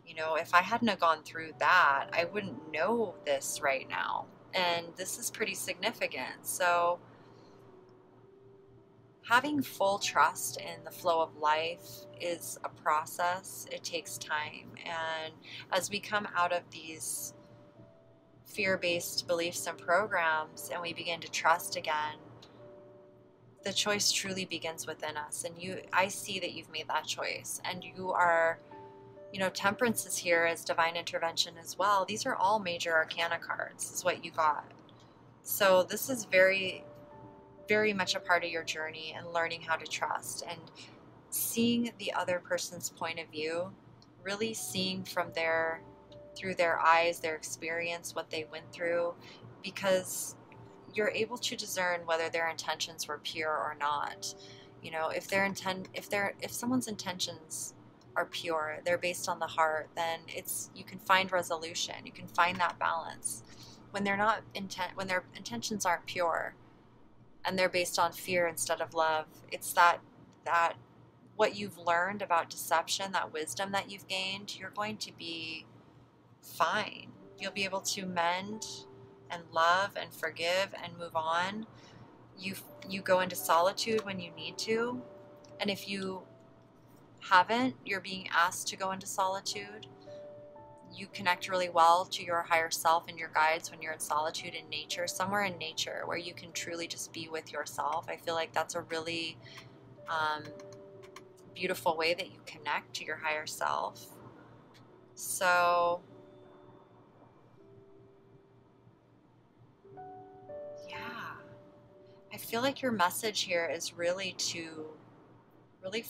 you know, if I hadn't have gone through that, I wouldn't know this right now. And this is pretty significant. So having full trust in the flow of life is a process. It takes time. And as we come out of these fear-based beliefs and programs and we begin to trust again, the choice truly begins within us. And I see that you've made that choice, and you are, you know, Temperance is here as divine intervention as well. These are all major arcana cards, is what you got. So this is very, very much a part of your journey and learning how to trust and seeing the other person's point of view, really seeing from through their eyes, their experience, what they went through, because you're able to discern whether their intentions were pure or not. You know, if someone's intentions are pure, they're based on the heart, then you can find resolution, you can find that balance. When when their intentions aren't pure and they're based on fear instead of love, it's that what you've learned about deception, that wisdom that you've gained, you're going to be fine. You'll be able to mend and love and forgive and move on. You go into solitude when you need to, and if you haven't, you're being asked to go into solitude. You connect really well to your higher self and your guides when you're in solitude in nature, somewhere in nature where you can truly just be with yourself. I feel like that's a really beautiful way that you connect to your higher self. So yeah, I feel like your message here is really to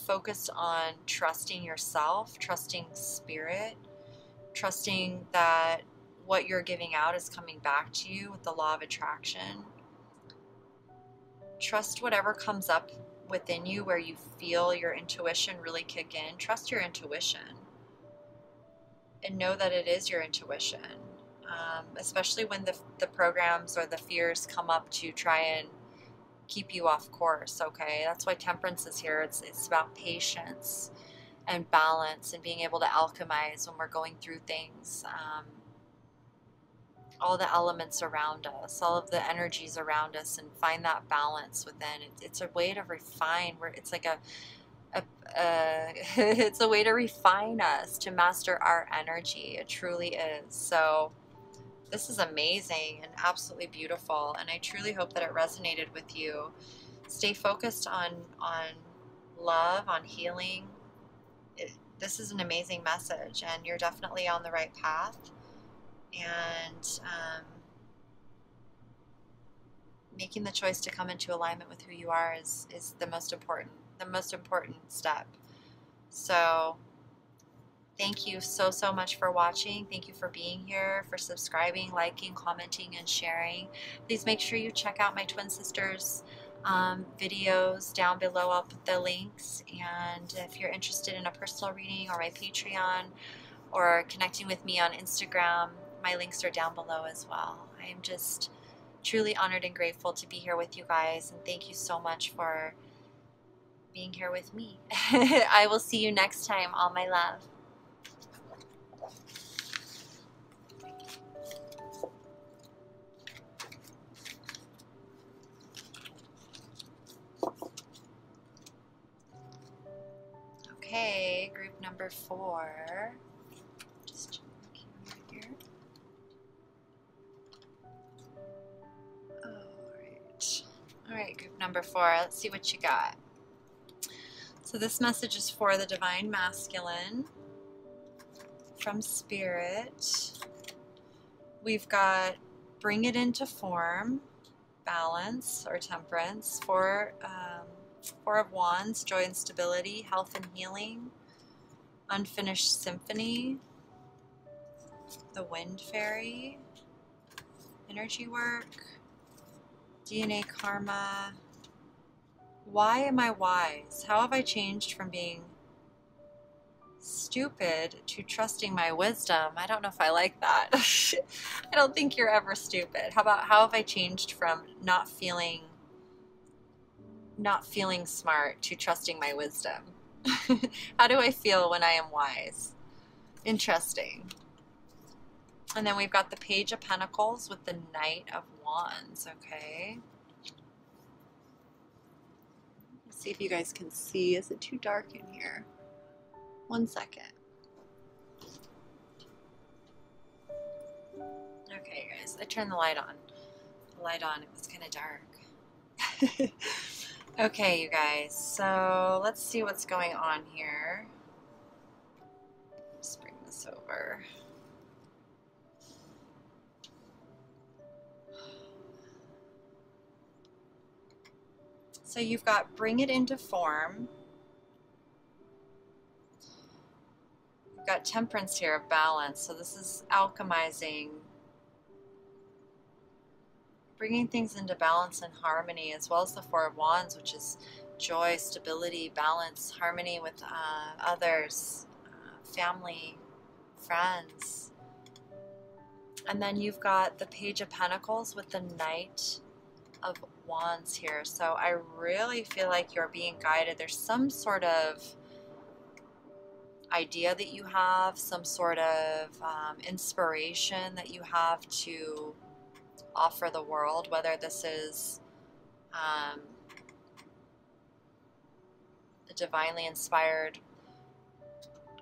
focus on trusting yourself, trusting spirit, trusting that what you're giving out is coming back to you with the law of attraction. Trust whatever comes up within you where you feel your intuition really kick in. Trust your intuition and know that it is your intuition, especially when the programs or the fears come up to try and keep you off course. Okay, that's why temperance is here. It's about patience and balance and being able to alchemize when we're going through things. All the elements around us, all of the energies around us, and find that balance within. It's a way to refine. Where it's like it's a way to refine us, to master our energy. It truly is. So this is amazing and absolutely beautiful, and I truly hope that it resonated with you. Stay focused on love, on healing. This is an amazing message, and you're definitely on the right path. And making the choice to come into alignment with who you are is the most important step. So thank you so much for watching. Thank you for being here, for subscribing, liking, commenting, and sharing. Please make sure you check out my twin sisters videos down below. I'll put the links, and if you're interested in a personal reading or my Patreon or connecting with me on Instagram, my links are down below as well. I am just truly honored and grateful to be here with you guys, and thank you so much for being here with me. I will see you next time. All my love. Okay, group number 4. Just check the camera here. Alright, group number 4. Let's see what you got. So this message is for the Divine Masculine from Spirit. We've got bring it into form, balance or temperance, Four of Wands, joy and stability, health and healing, unfinished symphony, the Wind Fairy, energy work, DNA karma. Why am I wise? How have I changed from being stupid to trusting my wisdom? I don't know if I like that. I don't think you're ever stupid. How have I changed from not feeling smart to trusting my wisdom? How do I feel when I am wise? Interesting. And then we've got the Page of Pentacles with the Knight of Wands. Okay. Let's see if you guys can see. Is it too dark in here? 1 second. Okay, guys, I turned the light on. It was kind of dark. Okay, you guys, so let's see what's going on here. Just bring this over. So you've got bring it into form. You've got temperance here of balance. So this is alchemizing, bringing things into balance and harmony, as well as the Four of Wands, which is joy, stability, balance, harmony with others, family, friends. And then you've got the Page of Pentacles with the Knight of Wands here. So I really feel like you're being guided. There's some sort of idea that you have, some sort of inspiration that you have to offer the world, whether this is a divinely inspired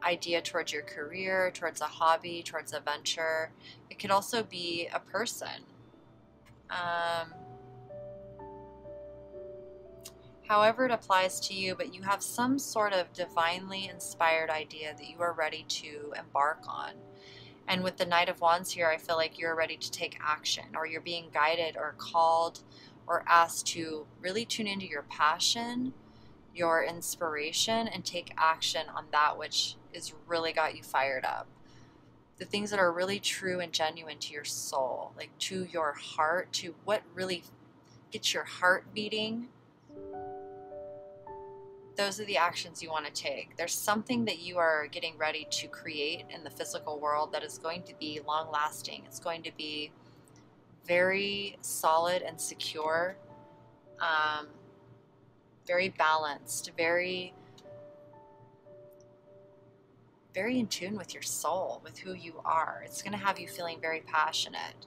idea towards your career, towards a hobby, towards a venture. It could also be a person. However it applies to you, but you have some sort of divinely inspired idea that you are ready to embark on. And with the Knight of Wands here, I feel like you're ready to take action, or you're being guided or called or asked to really tune into your passion, your inspiration, and take action on that which is really got you fired up. The things that are really true and genuine to your soul, like to your heart, to what really get your heart beating, those are the actions you want to take. There's something that you are getting ready to create in the physical world that is going to be long lasting. It's going to be very solid and secure, very balanced, very in tune with your soul, with who you are. It's going to have you feeling very passionate.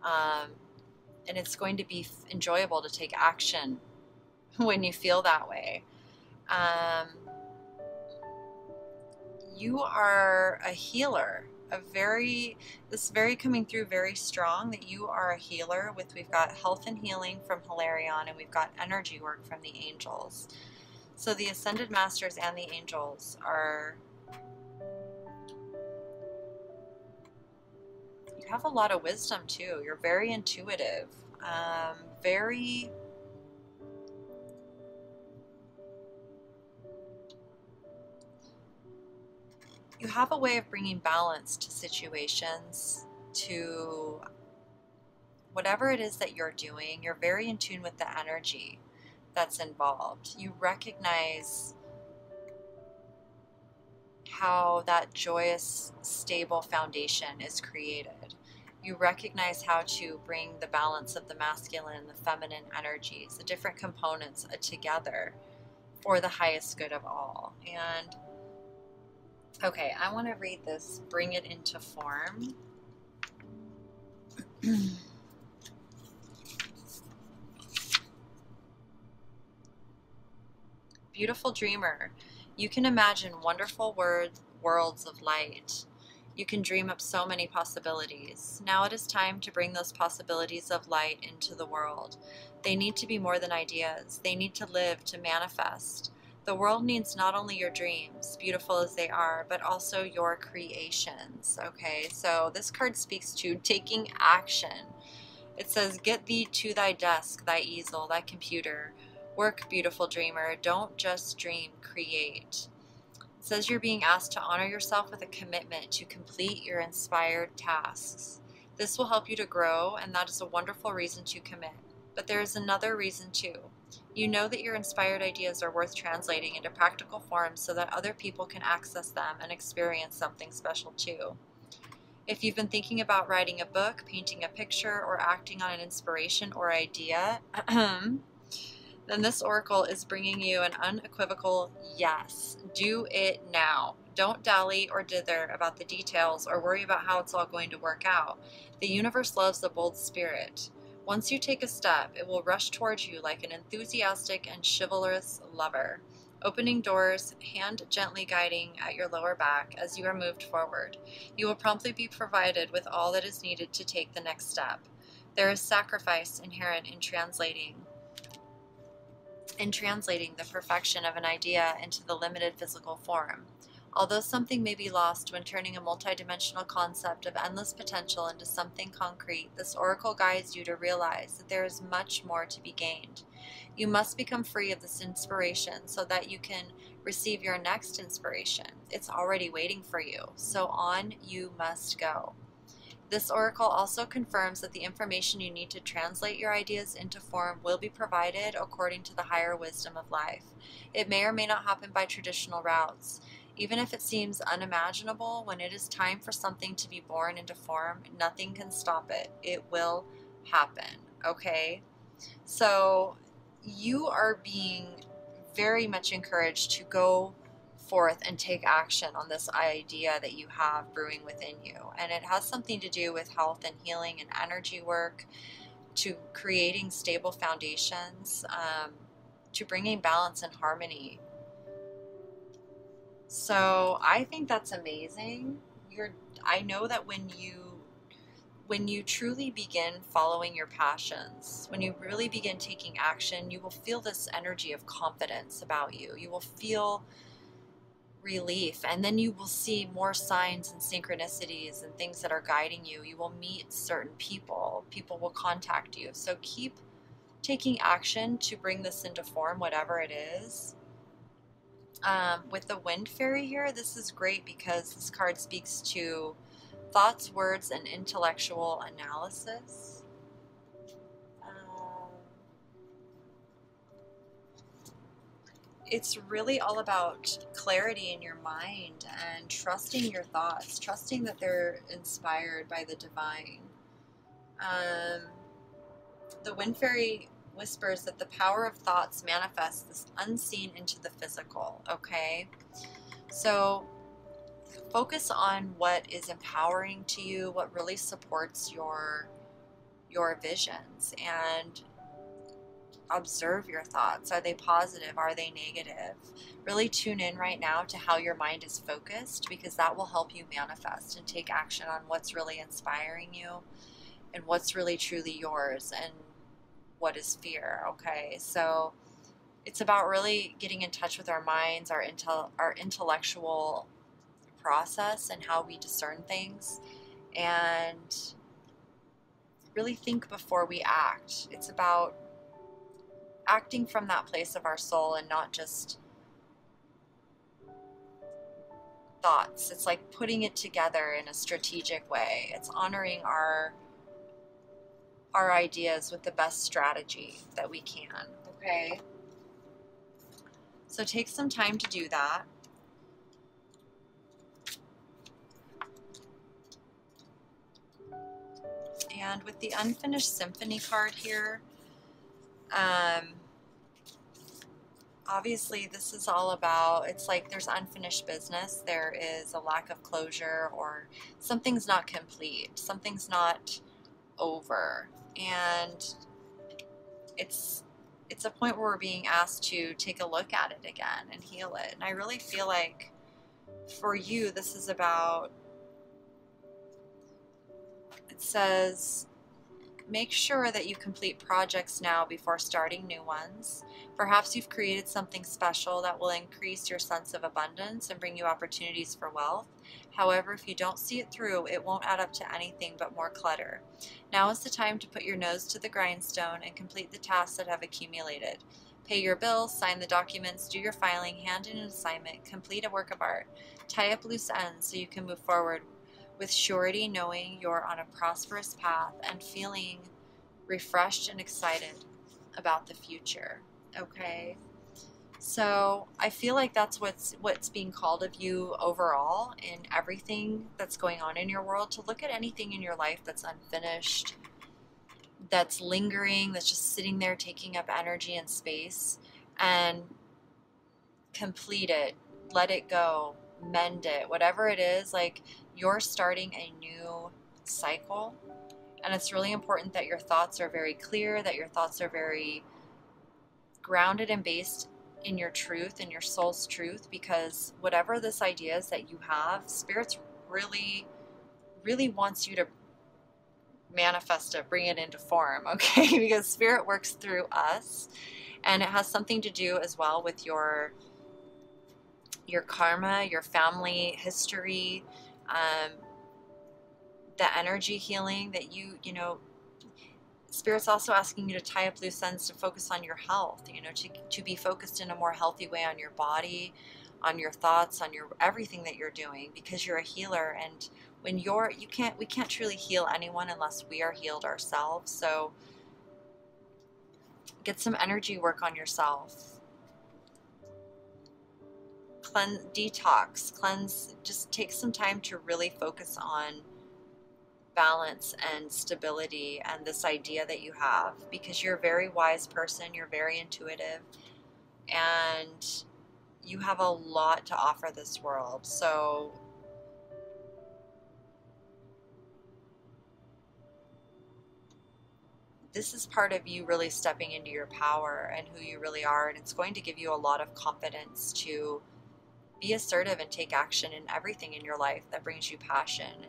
And it's going to be enjoyable to take action when you feel that way. You are a healer, this very coming through very strong, that you are a healer. We've got health and healing from Hilarion, and we've got energy work from the angels. So the Ascended Masters and the angels are, you have a lot of wisdom too. You're very intuitive, you have a way of bringing balance to situations, to whatever it is that you're doing. You're very in tune with the energy that's involved. You recognize how that joyous, stable foundation is created. You recognize how to bring the balance of the masculine and the feminine energies, the different components together for the highest good of all. And okay, I want to read this, bring it into form. Beautiful dreamer, you can imagine wonderful worlds of light. You can dream up so many possibilities. Now it is time to bring those possibilities of light into the world. They need to be more than ideas. They need to live, to manifest. The world needs not only your dreams, beautiful as they are, but also your creations. Okay, so this card speaks to taking action. It says, get thee to thy desk, thy easel, thy computer. Work, beautiful dreamer. Don't just dream, create. It says you're being asked to honor yourself with a commitment to complete your inspired tasks. This will help you to grow, and that is a wonderful reason to commit. But there is another reason too. You know that your inspired ideas are worth translating into practical forms so that other people can access them and experience something special too. If you've been thinking about writing a book, painting a picture, or acting on an inspiration or idea, then this oracle is bringing you an unequivocal yes. Do it now. Don't dally or dither about the details or worry about how it's all going to work out. The universe loves a bold spirit. Once you take a step, it will rush towards you like an enthusiastic and chivalrous lover, opening doors, hand gently guiding at your lower back as you are moved forward. You will promptly be provided with all that is needed to take the next step. There is sacrifice inherent in translating the perfection of an idea into the limited physical form. Although something may be lost when turning a multidimensional concept of endless potential into something concrete, this oracle guides you to realize that there is much more to be gained. You must become free of this inspiration so that you can receive your next inspiration. It's already waiting for you, so on you must go. This oracle also confirms that the information you need to translate your ideas into form will be provided according to the higher wisdom of life. It may or may not happen by traditional routes. Even if it seems unimaginable, when it is time for something to be born into form, nothing can stop it. It will happen, okay? So you are being very much encouraged to go forth and take action on this idea that you have brewing within you. And it has something to do with health and healing and energy work, to creating stable foundations, to bringing balance and harmony. So I think that's amazing. I know that when you truly begin following your passions, when you really begin taking action, you will feel this energy of confidence about you. You will feel relief, and then you will see more signs and synchronicities and things that are guiding you. You will meet certain people. People will contact you. So keep taking action to bring this into form, whatever it is. With the Wind Fairy here, this is great because this card speaks to thoughts, words, and intellectual analysis. it's really all about clarity in your mind and trusting your thoughts, trusting that they're inspired by the divine. Um, the Wind Fairy whispers that the power of thoughts manifests this unseen into the physical, okay? So focus on what is empowering to you, what really supports your visions, and observe your thoughts. Are they positive? Are they negative? Really tune in right now to how your mind is focused, because that will help you manifest and take action on what's really inspiring you and what's really truly yours and what is fear, okay? So it's about really getting in touch with our minds, our intellectual process and how we discern things, and really think before we act. It's about acting from that place of our soul and not just thoughts. It's like putting it together in a strategic way. It's honoring our ideas with the best strategy that we can, okay? So take some time to do that. And with the Unfinished Symphony card here, obviously this is all about, it's like there's unfinished business. There is a lack of closure, or something's not complete, something's not over, and it's a point where we're being asked to take a look at it again and heal it. And I really feel like for you this is about, it says, make sure that you complete projects now before starting new ones. Perhaps you've created something special that will increase your sense of abundance and bring you opportunities for wealth. However, if you don't see it through, it won't add up to anything but more clutter. Now is the time to put your nose to the grindstone and complete the tasks that have accumulated. Pay your bills, sign the documents, do your filing, hand in an assignment, complete a work of art. Tie up loose ends so you can move forward with surety, knowing you're on a prosperous path and feeling refreshed and excited about the future, okay? So I feel like that's what's being called of you overall in everything that's going on in your world, to look at anything in your life that's unfinished, that's lingering, that's just sitting there taking up energy and space, and complete it, let it go, mend it, whatever it is. Like, you're starting a new cycle, and it's really important that your thoughts are very clear, that your thoughts are very grounded and based in your truth, in your soul's truth, because whatever this idea is that you have, Spirit's really, really wants you to manifest it, bring it into form, okay? Because Spirit works through us, and it has something to do as well with your karma, your family history, the energy healing that you know, Spirit's also asking you to tie up loose ends, to focus on your health, you know, to be focused in a more healthy way on your body, on your thoughts, on your everything that you're doing, because you're a healer. And when we can't truly heal anyone unless we are healed ourselves. So get some energy work on yourself. Cleanse, just take some time to really focus on balance and stability and this idea that you have, because you're a very wise person, you're very intuitive, and you have a lot to offer this world. So this is part of you really stepping into your power and who you really are, and it's going to give you a lot of confidence to be assertive and take action in everything in your life that brings you passion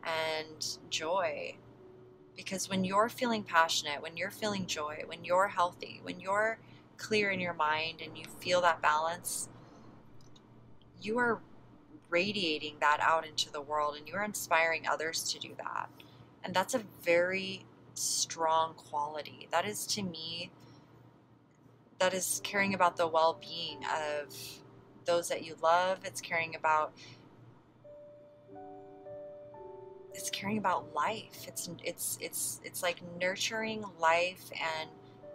and joy. Because when you're feeling passionate, when you're feeling joy, when you're healthy, when you're clear in your mind and you feel that balance, you are radiating that out into the world, and you're inspiring others to do that. And that's a very strong quality. That is, to me, that is caring about the well-being of those that you love. It's caring about life. It's like nurturing life and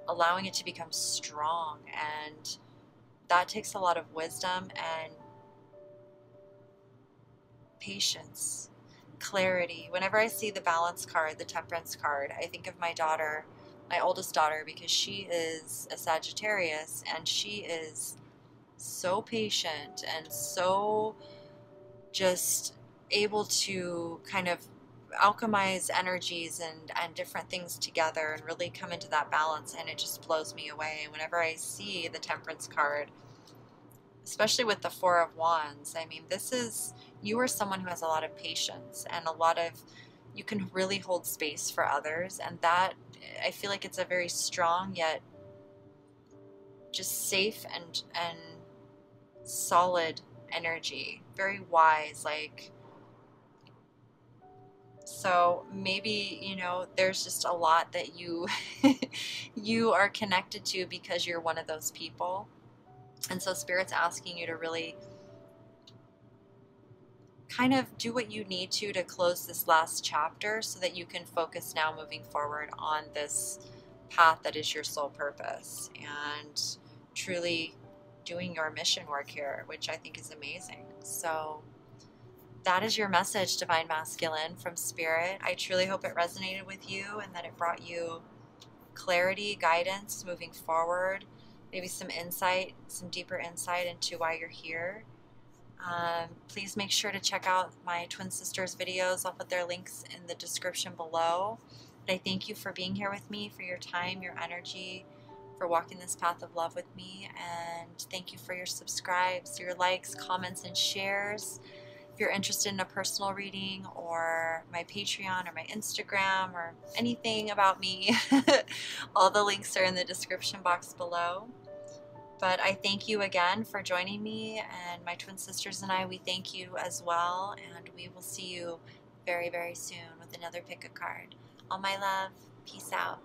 allowing it to become strong and that takes a lot of wisdom and patience, clarity. Whenever I see the balance card, the temperance card, I think of my daughter, my oldest daughter, because she is a Sagittarius and she is so patient and so just able to kind of alchemize energies and different things together and really come into that balance, and it just blows me away. Whenever I see the temperance card, especially with the Four of Wands, I mean, this is, you are someone who has a lot of patience and a lot of, you can really hold space for others, and that, I feel like it's a very strong yet just safe and solid energy, very wise, like, so maybe, you know, there's just a lot that you you are connected to because you're one of those people. And so Spirit's asking you to really kind of do what you need to close this last chapter so that you can focus now moving forward on this path that is your soul purpose and truly doing your mission work here, which I think is amazing. So that is your message, Divine Masculine, from Spirit. I truly hope it resonated with you and that it brought you clarity, guidance moving forward, maybe some insight, some deeper insight into why you're here. Please make sure to check out my twin sisters videos. I'll put their links in the description below. But I thank you for being here with me, for your time, your energy, for walking this path of love with me. And thank you for your subscribes, your likes, comments, and shares. If you're interested in a personal reading or my Patreon or my Instagram or anything about me, all the links are in the description box below. But I thank you again for joining me, and my twin sisters and I, we thank you as well, and we will see you very, very soon with another pick a card. All my love, peace out.